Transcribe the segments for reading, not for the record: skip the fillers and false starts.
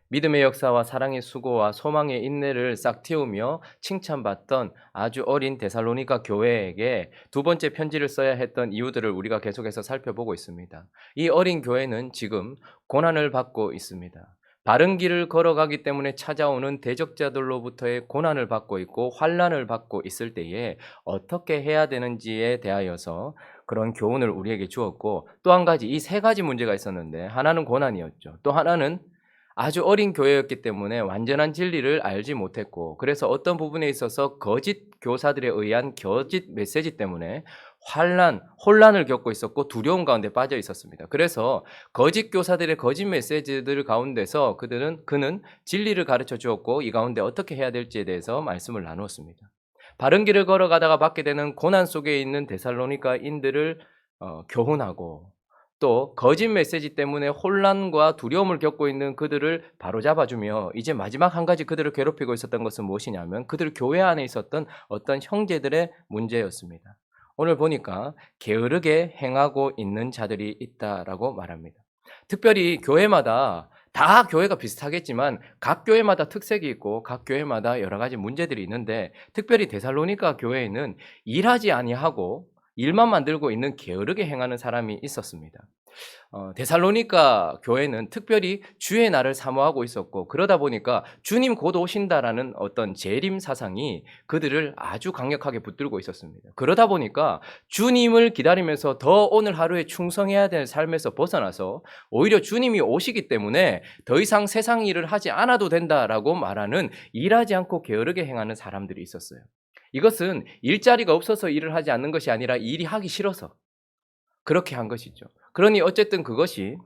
믿음의 역사와 사랑의 수고와 소망의 인내를 싹 틔우며 칭찬받던 아주 어린 데살로니가 교회에게 두 번째 편지를 써야 했던 이유들을 우리가 계속해서 살펴보고 있습니다. 이 어린 교회는 지금 고난을 받고 있습니다. 바른 길을 걸어가기 때문에 찾아오는 대적자들로부터의 고난을 받고 있고 환난을 받고 있을 때에 어떻게 해야 되는지에 대하여서 그런 교훈을 우리에게 주었고, 또 한 가지, 이 세 가지 문제가 있었는데, 하나는 고난이었죠. 또 하나는 아주 어린 교회였기 때문에 완전한 진리를 알지 못했고, 그래서 어떤 부분에 있어서 거짓 교사들에 의한 거짓 메시지 때문에 혼란을 겪고 있었고 두려움 가운데 빠져 있었습니다. 그래서 거짓 교사들의 거짓 메시지들 가운데서 그는 진리를 가르쳐 주었고, 이 가운데 어떻게 해야 될지에 대해서 말씀을 나누었습니다. 바른 길을 걸어가다가 받게 되는 고난 속에 있는 데살로니가인들을 교훈하고, 또 거짓 메시지 때문에 혼란과 두려움을 겪고 있는 그들을 바로잡아주며, 이제 마지막 한 가지 그들을 괴롭히고 있었던 것은 무엇이냐면 그들 교회 안에 있었던 어떤 형제들의 문제였습니다. 오늘 보니까 게으르게 행하고 있는 자들이 있다라고 말합니다. 특별히 교회마다 다 교회가 비슷하겠지만 각 교회마다 특색이 있고 각 교회마다 여러 가지 문제들이 있는데, 특별히 데살로니가 교회에는 일하지 아니하고 일만 만들고 있는 게으르게 행하는 사람이 있었습니다. 데살로니가 교회는 특별히 주의 날을 사모하고 있었고, 그러다 보니까 주님 곧 오신다라는 어떤 재림 사상이 그들을 아주 강력하게 붙들고 있었습니다. 그러다 보니까 주님을 기다리면서 더 오늘 하루에 충성해야 될 삶에서 벗어나서 오히려 주님이 오시기 때문에 더 이상 세상 일을 하지 않아도 된다라고 말하는, 일하지 않고 게으르게 행하는 사람들이 있었어요. 이것은 일자리가 없어서 일을 하지 않는 것이 아니라 일이 하기 싫어서 그렇게 한 것이죠. 그러니 어쨌든 그것이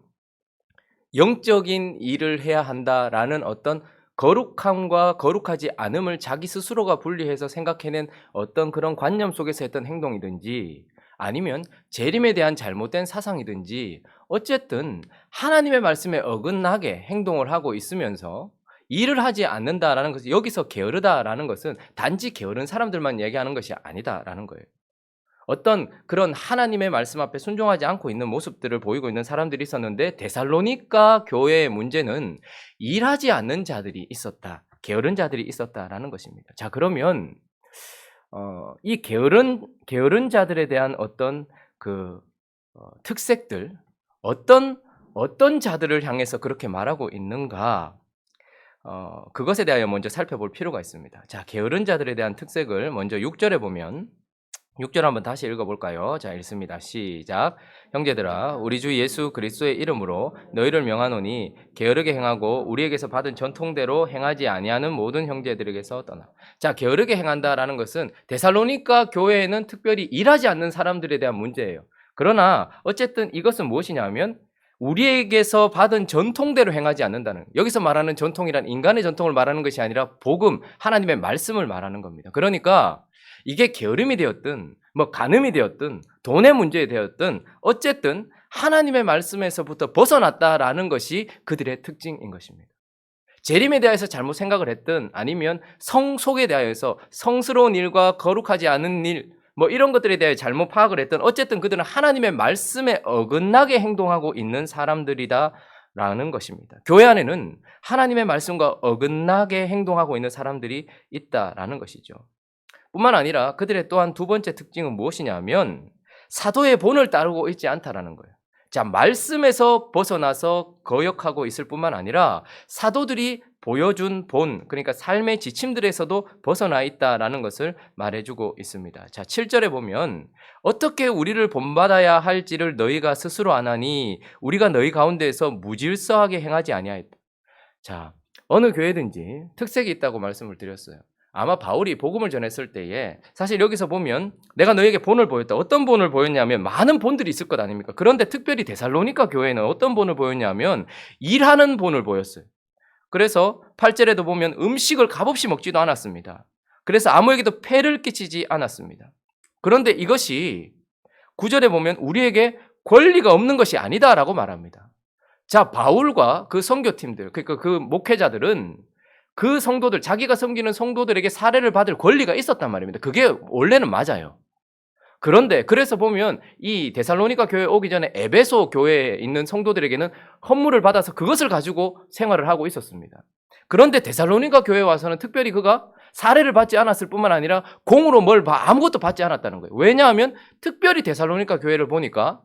영적인 일을 해야 한다라는 어떤 거룩함과 거룩하지 않음을 자기 스스로가 분리해서 생각해낸 어떤 그런 관념 속에서 했던 행동이든지, 아니면 재림에 대한 잘못된 사상이든지, 어쨌든 하나님의 말씀에 어긋나게 행동을 하고 있으면서 일을 하지 않는다라는 것은, 여기서 게으르다라는 것은 단지 게으른 사람들만 얘기하는 것이 아니다라는 거예요. 어떤 그런 하나님의 말씀 앞에 순종하지 않고 있는 모습들을 보이고 있는 사람들이 있었는데, 데살로니가 교회의 문제는 일하지 않는 자들이 있었다, 게으른 자들이 있었다라는 것입니다. 자, 그러면 이 게으른 자들에 대한 어떤 그 특색들, 어떤 자들을 향해서 그렇게 말하고 있는가, 그것에 대하여 먼저 살펴볼 필요가 있습니다. 자, 게으른 자들에 대한 특색을 먼저 6절에 보면, 6절 한번 다시 읽어볼까요? 자, 읽습니다. 시작. 형제들아, 우리 주 예수 그리스도의 이름으로 너희를 명하노니 게으르게 행하고 우리에게서 받은 전통대로 행하지 아니하는 모든 형제들에게서 떠나. 자, 게으르게 행한다라는 것은 데살로니가 교회에는 특별히 일하지 않는 사람들에 대한 문제예요. 그러나 어쨌든 이것은 무엇이냐면 우리에게서 받은 전통대로 행하지 않는다는, 여기서 말하는 전통이란 인간의 전통을 말하는 것이 아니라 복음, 하나님의 말씀을 말하는 겁니다. 그러니까 이게 게으름이 되었든 간음이 되었든 돈의 문제 되었든 어쨌든 하나님의 말씀에서부터 벗어났다라는 것이 그들의 특징인 것입니다. 재림에 대해서 잘못 생각을 했든, 아니면 성속에 대하여서 성스러운 일과 거룩하지 않은 일 이런 것들에 대해 잘못 파악을 했든, 어쨌든 그들은 하나님의 말씀에 어긋나게 행동하고 있는 사람들이다라는 것입니다. 교회 안에는 하나님의 말씀과 어긋나게 행동하고 있는 사람들이 있다라는 것이죠. 뿐만 아니라 그들의 또한 두 번째 특징은 무엇이냐면 사도의 본을 따르고 있지 않다라는 거예요. 자, 말씀에서 벗어나서 거역하고 있을 뿐만 아니라 사도들이 보여준 본, 그러니까 삶의 지침들에서도 벗어나 있다라는 것을 말해주고 있습니다. 자, 7절에 보면 어떻게 우리를 본받아야 할지를 너희가 스스로 아나니 우리가 너희 가운데에서 무질서하게 행하지 아니하였다. 자, 어느 교회든지 특색이 있다고 말씀을 드렸어요. 아마 바울이 복음을 전했을 때에 사실 여기서 보면 내가 너에게 본을 보였다. 어떤 본을 보였냐면 많은 본들이 있을 것 아닙니까? 그런데 특별히 데살로니가 교회는 어떤 본을 보였냐면 일하는 본을 보였어요. 그래서 8절에도 보면 음식을 값없이 먹지도 않았습니다. 그래서 아무에게도 폐를 끼치지 않았습니다. 그런데 이것이 9절에 보면 우리에게 권리가 없는 것이 아니다라고 말합니다. 자, 바울과 그 선교팀들, 그러니까 그 목회자들은 그 성도들, 자기가 섬기는 성도들에게 사례를 받을 권리가 있었단 말입니다. 그게 원래는 맞아요. 그런데 그래서 보면 이 데살로니가 교회에 오기 전에 에베소 교회에 있는 성도들에게는 헌물을 받아서 그것을 가지고 생활을 하고 있었습니다. 그런데 데살로니가 교회에 와서는 특별히 그가 사례를 받지 않았을 뿐만 아니라 공으로 아무것도 받지 않았다는 거예요. 왜냐하면 특별히 데살로니가 교회를 보니까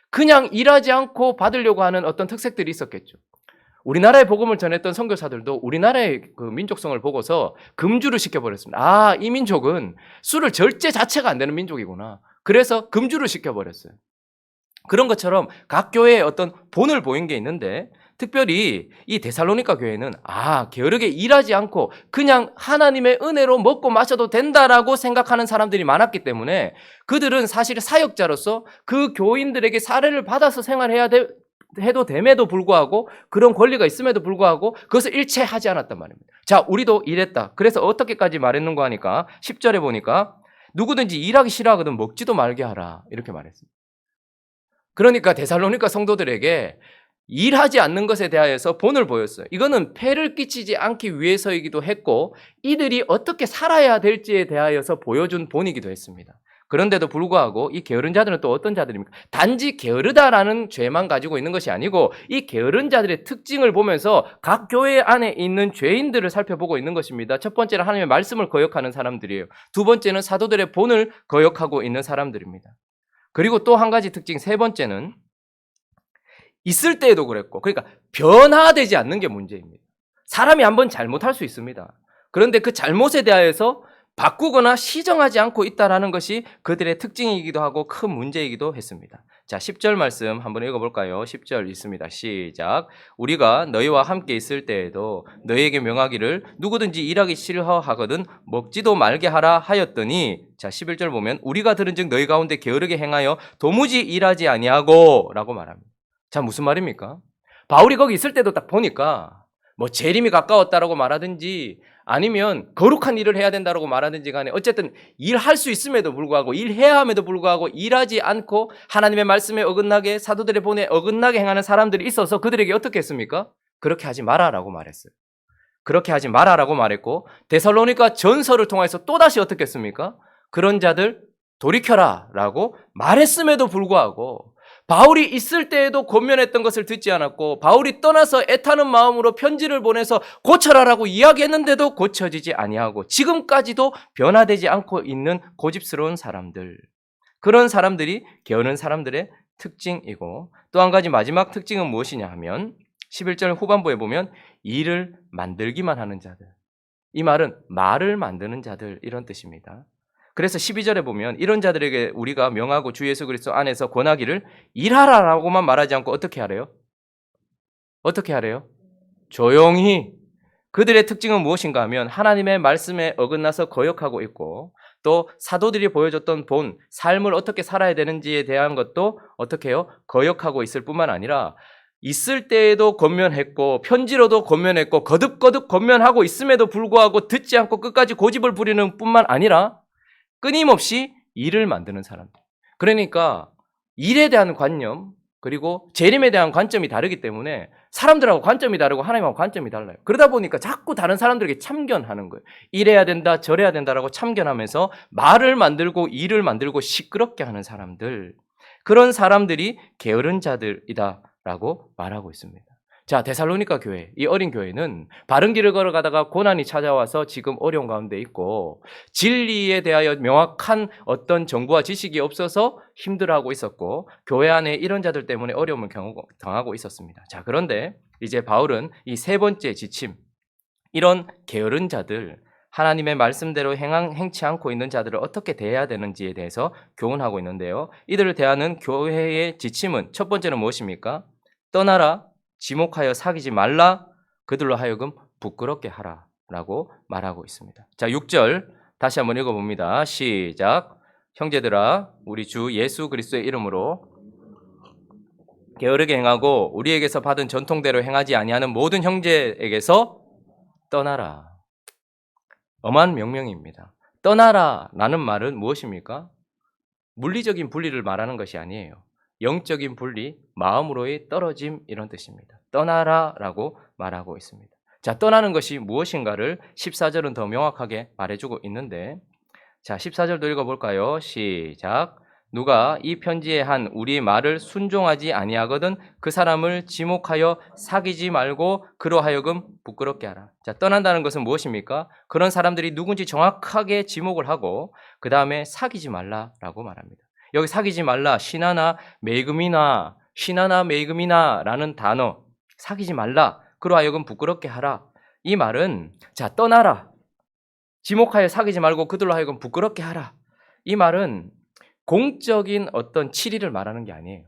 그냥 일하지 않고 받으려고 하는 어떤 특색들이 있었겠죠. 우리나라의 복음을 전했던 선교사들도 우리나라의 그 민족성을 보고서 금주를 시켜버렸습니다. 아, 이 민족은 술을 절제 자체가 안 되는 민족이구나. 그래서 금주를 시켜버렸어요. 그런 것처럼 각 교회에 어떤 본을 보인 게 있는데 특별히 이 데살로니가 교회는 게으르게 일하지 않고 그냥 하나님의 은혜로 먹고 마셔도 된다라고 생각하는 사람들이 많았기 때문에 그들은 사실 사역자로서 그 교인들에게 사례를 받아서 생활해야 해도 됨에도 불구하고 그런 권리가 있음에도 불구하고 그것을 일체하지 않았단 말입니다. 자, 우리도 이랬다. 그래서 어떻게까지 말했는가 하니까 10절에 보니까 누구든지 일하기 싫어하거든 먹지도 말게 하라 이렇게 말했습니다. 그러니까 데살로니가 성도들에게 일하지 않는 것에 대하여서 본을 보였어요. 이거는 폐를 끼치지 않기 위해서이기도 했고 이들이 어떻게 살아야 될지에 대하여서 보여준 본이기도 했습니다. 그런데도 불구하고 이 게으른 자들은 또 어떤 자들입니까? 단지 게으르다라는 죄만 가지고 있는 것이 아니고 이 게으른 자들의 특징을 보면서 각 교회 안에 있는 죄인들을 살펴보고 있는 것입니다. 첫 번째는 하나님의 말씀을 거역하는 사람들이에요. 두 번째는 사도들의 본을 거역하고 있는 사람들입니다. 그리고 또 한 가지 특징, 세 번째는 있을 때에도 그랬고, 그러니까 변화되지 않는 게 문제입니다. 사람이 한번 잘못할 수 있습니다. 그런데 그 잘못에 대하여서 바꾸거나 시정하지 않고 있다는 것이 그들의 특징이기도 하고 큰 문제이기도 했습니다. 자, 10절 말씀 한번 읽어볼까요? 10절 있습니다. 시작. 우리가 너희와 함께 있을 때에도 너희에게 명하기를 누구든지 일하기 싫어하거든 먹지도 말게 하라 하였더니, 자, 11절 보면 우리가 들은즉 너희 가운데 게으르게 행하여 도무지 일하지 아니하고 라고 말합니다. 자, 무슨 말입니까? 바울이 거기 있을 때도 딱 보니까 뭐 재림이 가까웠다라고 말하든지 아니면 거룩한 일을 해야 된다고 말하든지 간에 어쨌든 일할 수 있음에도 불구하고 일해야 함에도 불구하고 일하지 않고 하나님의 말씀에 어긋나게 사도들의 본에 어긋나게 행하는 사람들이 있어서 그들에게 어떻게 했습니까? 그렇게 하지 마라라고 말했어요. 그렇게 하지 마라라고 말했고 데살로니가 전서를 통해서 또다시 어떻게 했습니까? 그런 자들 돌이켜라라고 말했음에도 불구하고 바울이 있을 때에도 권면했던 것을 듣지 않았고 바울이 떠나서 애타는 마음으로 편지를 보내서 고쳐라라고 이야기했는데도 고쳐지지 아니하고 지금까지도 변화되지 않고 있는 고집스러운 사람들, 그런 사람들이 게으른 사람들의 특징이고 또 한 가지 마지막 특징은 무엇이냐 하면 11절 후반부에 보면 일을 만들기만 하는 자들, 이 말은 말을 만드는 자들 이런 뜻입니다. 그래서 12절에 보면 이런 자들에게 우리가 명하고 주 예수 그리스도 안에서 권하기를 일하라라고만 말하지 않고 어떻게 하래요? 어떻게 하래요? 조용히. 그들의 특징은 무엇인가 하면 하나님의 말씀에 어긋나서 거역하고 있고 또 사도들이 보여줬던 본 삶을 어떻게 살아야 되는지에 대한 것도 어떻게 해요? 거역하고 있을 뿐만 아니라 있을 때에도 권면했고 편지로도 권면했고 거듭거듭 권면하고 있음에도 불구하고 듣지 않고 끝까지 고집을 부리는 뿐만 아니라 끊임없이 일을 만드는 사람들. 그러니까 일에 대한 관념 그리고 재림에 대한 관점이 다르기 때문에 사람들하고 관점이 다르고 하나님하고 관점이 달라요. 그러다 보니까 자꾸 다른 사람들에게 참견하는 거예요. 이래야 된다 저래야 된다라고 참견하면서 말을 만들고 일을 만들고 시끄럽게 하는 사람들, 그런 사람들이 게으른 자들이다라고 말하고 있습니다. 자, 데살로니가 교회, 이 어린 교회는 바른 길을 걸어가다가 고난이 찾아와서 지금 어려운 가운데 있고 진리에 대하여 명확한 어떤 정보와 지식이 없어서 힘들어하고 있었고 교회 안에 이런 자들 때문에 어려움을 당하고 있었습니다. 자, 그런데 이제 바울은 이 세 번째 지침, 이런 게으른 자들, 하나님의 말씀대로 행치 않고 있는 자들을 어떻게 대해야 되는지에 대해서 교훈하고 있는데요. 이들을 대하는 교회의 지침은 첫 번째는 무엇입니까? 떠나라, 지목하여 사귀지 말라, 그들로 하여금 부끄럽게 하라 라고 말하고 있습니다. 자, 6절 다시 한번 읽어봅니다. 시작. 형제들아, 우리 주 예수 그리스도의 이름으로 게으르게 행하고 우리에게서 받은 전통대로 행하지 아니하는 모든 형제에게서 떠나라. 엄한 명령입니다. 떠나라라는 말은 무엇입니까? 물리적인 분리를 말하는 것이 아니에요. 영적인 분리, 마음으로의 떨어짐 이런 뜻입니다. 떠나라라고 말하고 있습니다. 자, 떠나는 것이 무엇인가를 14절은 더 명확하게 말해주고 있는데 자, 14절도 읽어볼까요? 시작. 누가 이 편지에 한 우리 말을 순종하지 아니하거든 그 사람을 지목하여 사귀지 말고 그로 하여금 부끄럽게 하라. 자, 떠난다는 것은 무엇입니까? 그런 사람들이 누군지 정확하게 지목을 하고 그 다음에 사귀지 말라라고 말합니다. 여기 사귀지 말라, 신하나 매금이나 라는 단어, 사귀지 말라, 그로 하여금 부끄럽게 하라. 이 말은 자, 떠나라, 지목하여 사귀지 말고 그들로 하여금 부끄럽게 하라. 이 말은 공적인 어떤 치리를 말하는 게 아니에요.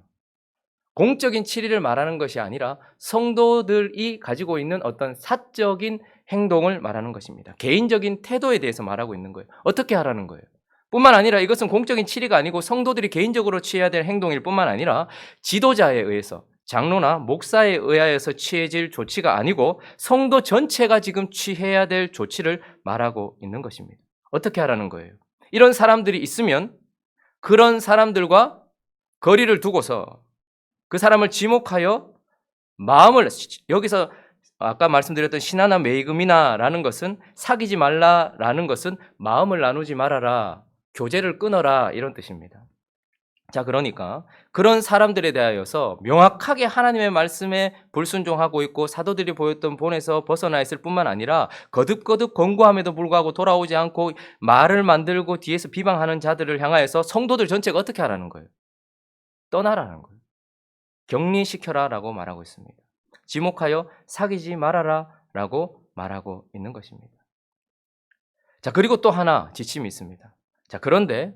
공적인 치리를 말하는 것이 아니라 성도들이 가지고 있는 어떤 사적인 행동을 말하는 것입니다. 개인적인 태도에 대해서 말하고 있는 거예요. 어떻게 하라는 거예요. 뿐만 아니라 이것은 공적인 치리가 아니고 성도들이 개인적으로 취해야 될 행동일 뿐만 아니라 지도자에 의해서, 장로나 목사에 의하여서 취해질 조치가 아니고 성도 전체가 지금 취해야 될 조치를 말하고 있는 것입니다. 어떻게 하라는 거예요. 이런 사람들이 있으면 그런 사람들과 거리를 두고서 그 사람을 지목하여 마음을, 여기서 아까 말씀드렸던 신하나 매금이나라는 것은 사귀지 말라라는 것은 마음을 나누지 말아라, 교제를 끊어라 이런 뜻입니다. 자, 그러니까 그런 사람들에 대하여서 명확하게 하나님의 말씀에 불순종하고 있고 사도들이 보였던 본에서 벗어나 있을 뿐만 아니라 거듭거듭 권고함에도 불구하고 돌아오지 않고 말을 만들고 뒤에서 비방하는 자들을 향하여서 성도들 전체가 어떻게 하라는 거예요? 떠나라는 거예요. 격리시켜라라고 말하고 있습니다. 지목하여 사귀지 말아라라고 말하고 있는 것입니다. 자, 그리고 또 하나 지침이 있습니다. 자, 그런데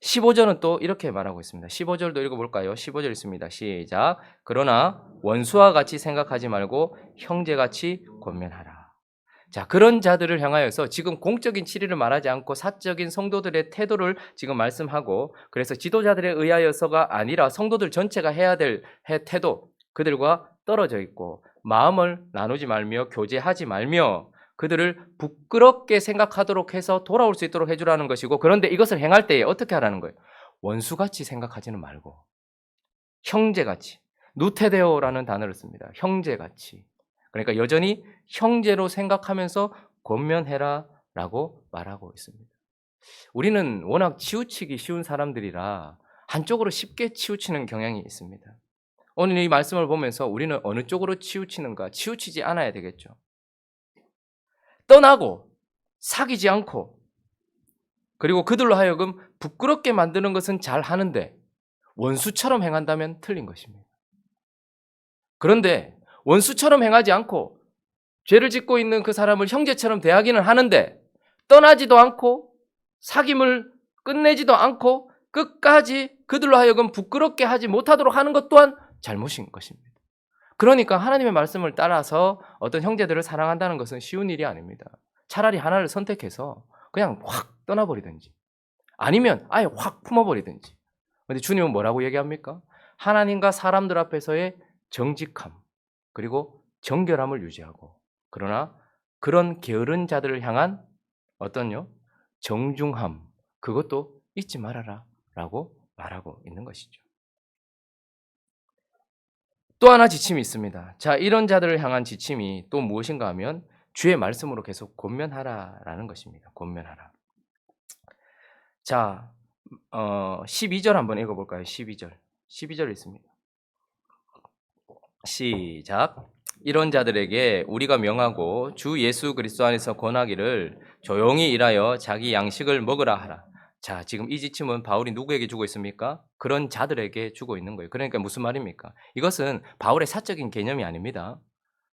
15절은 또 이렇게 말하고 있습니다. 15절도 읽어볼까요? 15절 있습니다. 시작. 그러나 원수와 같이 생각하지 말고 형제같이 권면하라. 자, 그런 자들을 향하여서 지금 공적인 치리를 말하지 않고 사적인 성도들의 태도를 지금 말씀하고, 그래서 지도자들에 의하여서가 아니라 성도들 전체가 해야 될 태도, 그들과 떨어져 있고 마음을 나누지 말며 교제하지 말며 그들을 부끄럽게 생각하도록 해서 돌아올 수 있도록 해주라는 것이고, 그런데 이것을 행할 때에 어떻게 하라는 거예요? 원수같이 생각하지는 말고 형제같이, 누테데오라는 단어를 씁니다. 형제같이. 그러니까 여전히 형제로 생각하면서 권면해라라고 말하고 있습니다. 우리는 워낙 치우치기 쉬운 사람들이라 한쪽으로 쉽게 치우치는 경향이 있습니다. 오늘 이 말씀을 보면서 우리는 어느 쪽으로 치우치는가? 치우치지 않아야 되겠죠. 떠나고 사귀지 않고 그리고 그들로 하여금 부끄럽게 만드는 것은 잘 하는데 원수처럼 행한다면 틀린 것입니다. 그런데 원수처럼 행하지 않고 죄를 짓고 있는 그 사람을 형제처럼 대하기는 하는데 떠나지도 않고 사귐을 끝내지도 않고 끝까지 그들로 하여금 부끄럽게 하지 못하도록 하는 것 또한 잘못인 것입니다. 그러니까 하나님의 말씀을 따라서 어떤 형제들을 사랑한다는 것은 쉬운 일이 아닙니다. 차라리 하나를 선택해서 그냥 확 떠나버리든지 아니면 아예 확 품어버리든지. 그런데 주님은 뭐라고 얘기합니까? 하나님과 사람들 앞에서의 정직함 그리고 정결함을 유지하고, 그러나 그런 게으른 자들을 향한 어떤요? 정중함, 그것도 잊지 말아라 라고 말하고 있는 것이죠. 또 하나 지침이 있습니다. 자, 이런 자들을 향한 지침이 또 무엇인가 하면 주의 말씀으로 계속 권면하라라는 것입니다. 권면하라. 자, 12절 한번 읽어볼까요? 12절 있습니다. 시작. 이런 자들에게 우리가 명하고 주 예수 그리스도 안에서 권하기를 조용히 일하여 자기 양식을 먹으라 하라. 자, 지금 이 지침은 바울이 누구에게 주고 있습니까? 그런 자들에게 주고 있는 거예요. 그러니까 무슨 말입니까? 이것은 바울의 사적인 개념이 아닙니다.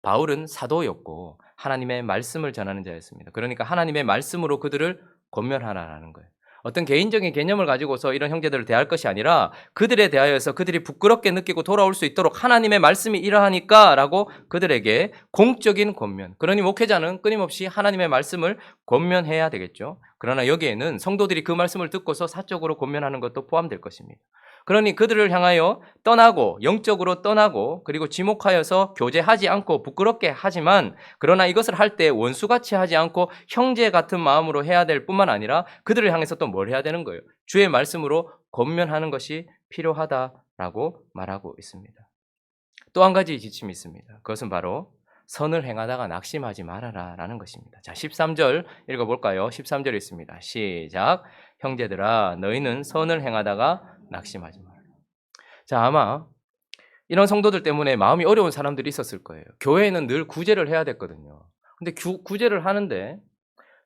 바울은 사도였고 하나님의 말씀을 전하는 자였습니다. 그러니까 하나님의 말씀으로 그들을 권면하라는 거예요. 어떤 개인적인 개념을 가지고서 이런 형제들을 대할 것이 아니라 그들에 대하여서 그들이 부끄럽게 느끼고 돌아올 수 있도록 하나님의 말씀이 이러하니까 라고 그들에게 공적인 권면. 그러니 목회자는 끊임없이 하나님의 말씀을 권면해야 되겠죠. 그러나 여기에는 성도들이 그 말씀을 듣고서 사적으로 권면하는 것도 포함될 것입니다. 그러니 그들을 향하여 떠나고 영적으로 떠나고 그리고 지목하여서 교제하지 않고 부끄럽게 하지만, 그러나 이것을 할 때 원수같이 하지 않고 형제 같은 마음으로 해야 될 뿐만 아니라 그들을 향해서 또 뭘 해야 되는 거예요? 주의 말씀으로 권면하는 것이 필요하다라고 말하고 있습니다. 또 한 가지 지침이 있습니다. 그것은 바로 선을 행하다가 낙심하지 말아라 라는 것입니다. 자, 13절 읽어볼까요? 13절 있습니다. 시작. 형제들아 너희는 선을 행하다가 낙심하지 말아라. 자, 아마 이런 성도들 때문에 마음이 어려운 사람들이 있었을 거예요. 교회에는 늘 구제를 해야 됐거든요. 근데 구제를 하는데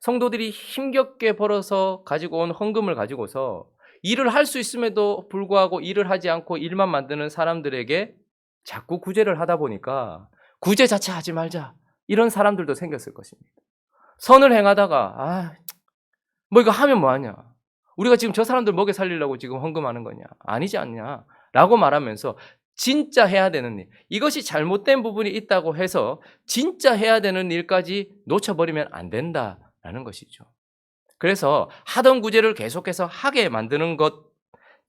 성도들이 힘겹게 벌어서 가지고 온 헌금을 가지고서 일을 할 수 있음에도 불구하고 일을 하지 않고 일만 만드는 사람들에게 자꾸 구제를 하다 보니까 구제 자체 하지 말자 이런 사람들도 생겼을 것입니다. 선을 행하다가 뭐 이거 하면 뭐하냐, 우리가 지금 저 사람들 먹여 살리려고 지금 헌금하는 거냐, 아니지 않냐 라고 말하면서 진짜 해야 되는 일, 이것이 잘못된 부분이 있다고 해서 진짜 해야 되는 일까지 놓쳐버리면 안 된다라는 것이죠. 그래서 하던 구제를 계속해서 하게 만드는 것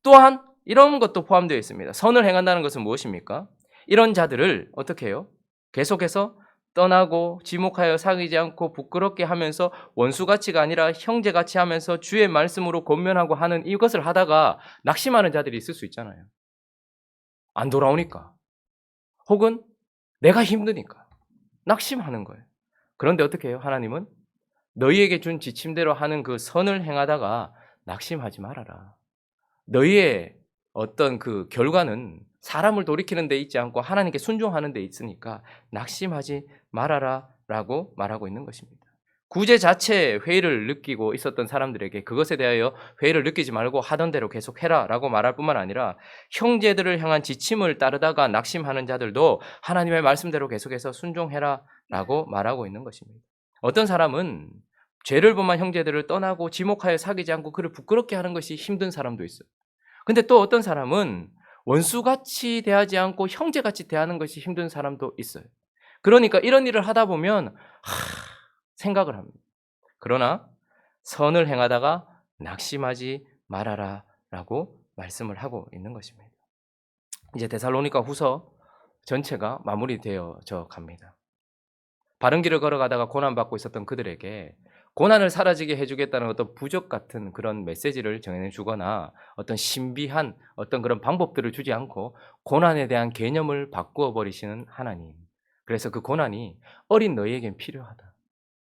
또한 이런 것도 포함되어 있습니다. 선을 행한다는 것은 무엇입니까? 이런 자들을 어떻게 해요? 계속해서 떠나고 지목하여 사귀지 않고 부끄럽게 하면서 원수같이가 아니라 형제같이 하면서 주의 말씀으로 권면하고 하는 이것을 하다가 낙심하는 자들이 있을 수 있잖아요. 안 돌아오니까, 혹은 내가 힘드니까 낙심하는 거예요. 그런데 어떻게 해요? 하나님은 너희에게 준 지침대로 하는 그 선을 행하다가 낙심하지 말아라. 너희의 어떤 그 결과는 사람을 돌이키는 데 있지 않고 하나님께 순종하는 데 있으니까 낙심하지 말아라 라고 말하고 있는 것입니다. 구제 자체에 회의를 느끼고 있었던 사람들에게 그것에 대하여 회의를 느끼지 말고 하던 대로 계속 해라 라고 말할 뿐만 아니라 형제들을 향한 지침을 따르다가 낙심하는 자들도 하나님의 말씀대로 계속해서 순종해라 라고 말하고 있는 것입니다. 어떤 사람은 죄를 범한 형제들을 떠나고 지목하여 사귀지 않고 그를 부끄럽게 하는 것이 힘든 사람도 있어요. 근데 또 어떤 사람은 원수같이 대하지 않고 형제같이 대하는 것이 힘든 사람도 있어요. 그러니까 이런 일을 하다 보면 생각을 합니다. 그러나 선을 행하다가 낙심하지 말아라 라고 말씀을 하고 있는 것입니다. 이제 데살로니가 후서 전체가 마무리되어져 갑니다. 바른 길을 걸어가다가 고난받고 있었던 그들에게 고난을 사라지게 해주겠다는 어떤 부적 같은 그런 메시지를 전해주거나 어떤 신비한 어떤 그런 방법들을 주지 않고 고난에 대한 개념을 바꾸어 버리시는 하나님. 그래서 그 고난이 어린 너희에겐 필요하다.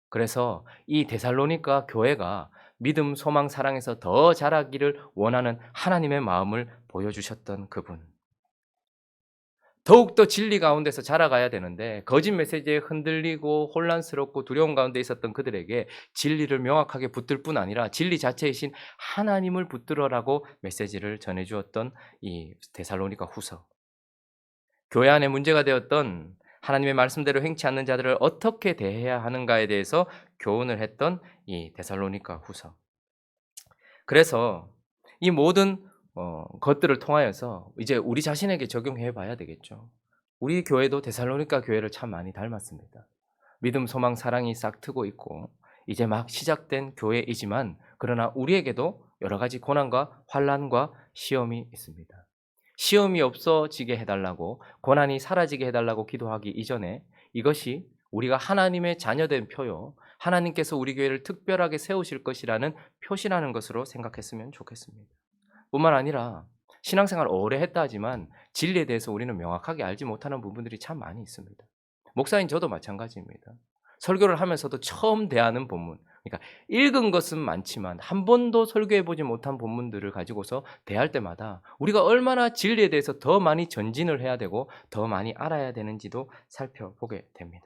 그래서 이 데살로니가 교회가 믿음, 소망, 사랑에서 더 자라기를 원하는 하나님의 마음을 보여주셨던 그분. 더욱더 진리 가운데서 자라가야 되는데 거짓 메시지에 흔들리고 혼란스럽고 두려움 가운데 있었던 그들에게 진리를 명확하게 붙들 뿐 아니라 진리 자체이신 하나님을 붙들어라고 메시지를 전해주었던 이 데살로니가 후서. 교회 안에 문제가 되었던 하나님의 말씀대로 행치 않는 자들을 어떻게 대해야 하는가에 대해서 교훈을 했던 이 데살로니가 후서. 그래서 이 모든 것들을 통하여서 이제 우리 자신에게 적용해 봐야 되겠죠. 우리 교회도 데살로니가 교회를 참 많이 닮았습니다. 믿음, 소망, 사랑이 싹 트고 있고 이제 막 시작된 교회이지만 그러나 우리에게도 여러 가지 고난과 환난과 시험이 있습니다. 시험이 없어지게 해달라고, 고난이 사라지게 해달라고 기도하기 이전에 이것이 우리가 하나님의 자녀된 표요, 하나님께서 우리 교회를 특별하게 세우실 것이라는 표시라는 것으로 생각했으면 좋겠습니다. 뿐만 아니라 신앙생활 오래 했다 하지만 진리에 대해서 우리는 명확하게 알지 못하는 부분들이 참 많이 있습니다. 목사인 저도 마찬가지입니다. 설교를 하면서도 처음 대하는 본문, 그러니까 읽은 것은 많지만 한 번도 설교해보지 못한 본문들을 가지고서 대할 때마다 우리가 얼마나 진리에 대해서 더 많이 전진을 해야 되고 더 많이 알아야 되는지도 살펴보게 됩니다.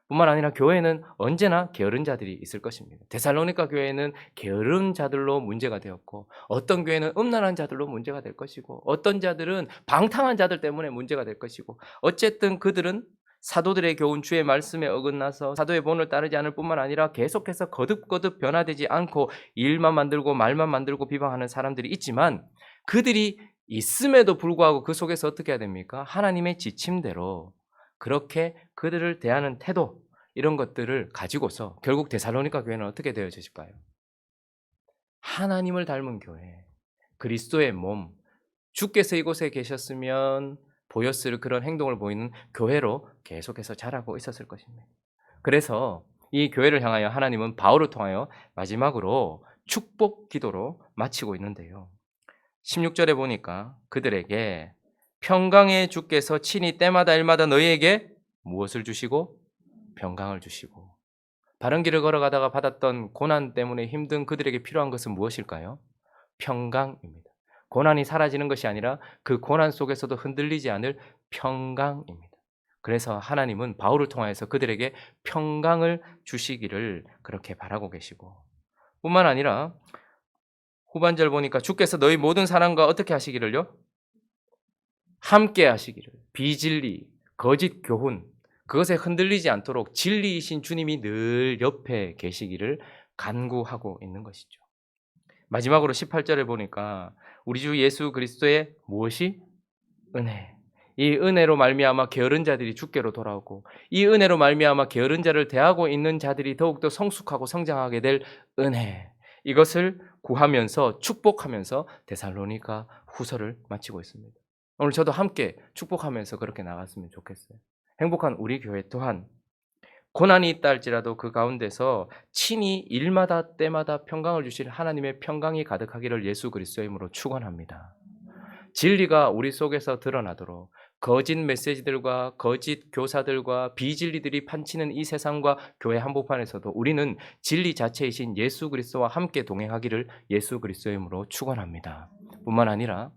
뿐만 아니라 교회는 언제나 게으른 자들이 있을 것입니다. 데살로니가 교회는 게으른 자들로 문제가 되었고 어떤 교회는 음란한 자들로 문제가 될 것이고 어떤 자들은 방탕한 자들 때문에 문제가 될 것이고 어쨌든 그들은 사도들의 교훈 주의 말씀에 어긋나서 사도의 본을 따르지 않을 뿐만 아니라 계속해서 거듭거듭 변화되지 않고 일만 만들고 말만 만들고 비방하는 사람들이 있지만 그들이 있음에도 불구하고 그 속에서 어떻게 해야 됩니까? 하나님의 지침대로 그렇게 그들을 대하는 태도, 이런 것들을 가지고서 결국 데살로니가 교회는 어떻게 되어질까요? 하나님을 닮은 교회, 그리스도의 몸, 주께서 이곳에 계셨으면 보였을 그런 행동을 보이는 교회로 계속해서 자라고 있었을 것입니다. 그래서 이 교회를 향하여 하나님은 바울을 통하여 마지막으로 축복 기도로 마치고 있는데요. 16절에 보니까 그들에게 평강의 주께서 친히 때마다 일마다 너희에게 무엇을 주시고 평강을 주시고 바른 길을 걸어가다가 받았던 고난 때문에 힘든 그들에게 필요한 것은 무엇일까요? 평강입니다. 고난이 사라지는 것이 아니라 그 고난 속에서도 흔들리지 않을 평강입니다. 그래서 하나님은 바울을 통하여서 그들에게 평강을 주시기를 그렇게 바라고 계시고 뿐만 아니라 후반절 보니까 주께서 너희 모든 사람과 어떻게 하시기를요? 함께 하시기를. 비진리, 거짓 교훈, 그것에 흔들리지 않도록 진리이신 주님이 늘 옆에 계시기를 간구하고 있는 것이죠. 마지막으로 18절에 보니까 우리 주 예수 그리스도의 무엇이? 은혜. 이 은혜로 말미암아 게으른 자들이 주께로 돌아오고 이 은혜로 말미암아 게으른 자를 대하고 있는 자들이 더욱더 성숙하고 성장하게 될 은혜. 이것을 구하면서 축복하면서 데살로니가 후서를 마치고 있습니다. 오늘 저도 함께 축복하면서 그렇게 나갔으면 좋겠어요. 행복한 우리 교회 또한 고난이 있다 할지라도 그 가운데서 친히 일마다 때마다 평강을 주실 하나님의 평강이 가득하기를 예수 그리스도의 이름으로 축원합니다. 진리가 우리 속에서 드러나도록 거짓 메시지들과 거짓 교사들과 비진리들이 판치는 이 세상과 교회 한복판에서도 우리는 진리 자체이신 예수 그리스도와 함께 동행하기를 예수 그리스도의 이름으로 축원합니다. 뿐만 아니라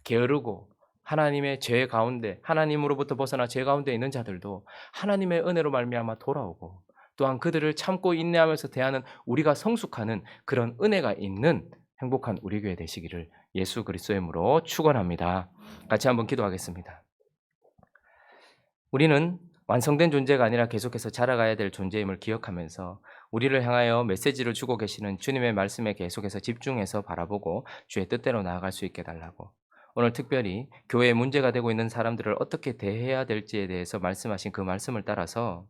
게으르고 하나님의 죄 가운데 하나님으로부터 벗어나 죄 가운데 있는 자들도 하나님의 은혜로 말미암아 돌아오고 또한 그들을 참고 인내하면서 대하는 우리가 성숙하는 그런 은혜가 있는 행복한 우리 교회 되시기를 예수 그리스도의 이름으로 축원합니다. 같이 한번 기도하겠습니다. 우리는 완성된 존재가 아니라 계속해서 자라가야 될 존재임을 기억하면서 우리를 향하여 메시지를 주고 계시는 주님의 말씀에 계속해서 집중해서 바라보고 주의 뜻대로 나아갈 수 있게 달라고 오늘 특별히 교회에 문제가 되고 있는 사람들을 어떻게 대해야 될지에 대해서 말씀하신 그 말씀을 따라서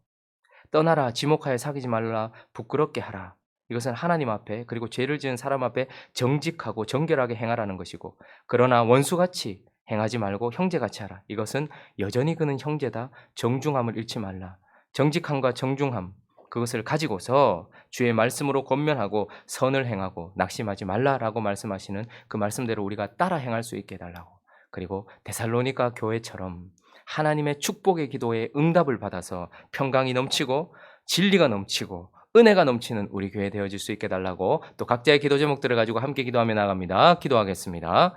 떠나라, 지목하여 사귀지 말라, 부끄럽게 하라. 이것은 하나님 앞에 그리고 죄를 지은 사람 앞에 정직하고 정결하게 행하라는 것이고 그러나 원수같이 행하지 말고 형제같이 하라. 이것은 여전히 그는 형제다. 정중함을 잃지 말라. 정직함과 정중함 그것을 가지고서 주의 말씀으로 권면하고 선을 행하고 낙심하지 말라라고 말씀하시는 그 말씀대로 우리가 따라 행할 수 있게 해달라고. 그리고 데살로니가 교회처럼 하나님의 축복의 기도에 응답을 받아서 평강이 넘치고 진리가 넘치고 은혜가 넘치는 우리 교회 되어질 수 있게 해달라고 또 각자의 기도 제목들을 가지고 함께 기도하며 나갑니다. 기도하겠습니다.